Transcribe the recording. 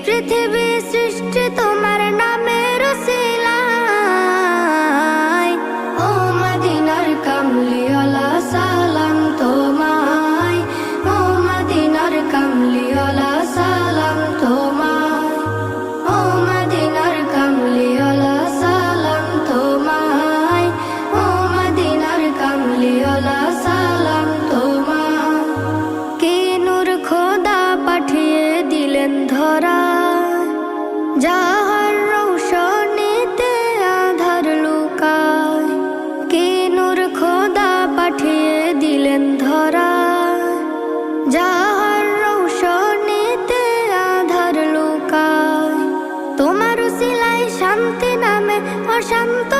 পৃথিবী সৃষ্টি তোমার নামের উসিলায়। ও মদিনার কামলিওয়ালা সালাম তোমায়, ও মদিনার কামলিওয়ালা সালাম তোমায়, ও মদিনার কামলিওয়ালা সালাম তোমায়, ও মদিনার কামলিওয়ালা সালাম তোমায়। কে নূর খোদা পাঠিয়ে দিলেন ধরা, যাহার রৌশনীতে আধার লুকায়। কে নূর খোদা পাঠিয়ে দিলেন ধরা, যাহার রৌশনীতে আধার লুকায়। তোমার উসিলায় শান্তি নামে অশান্ত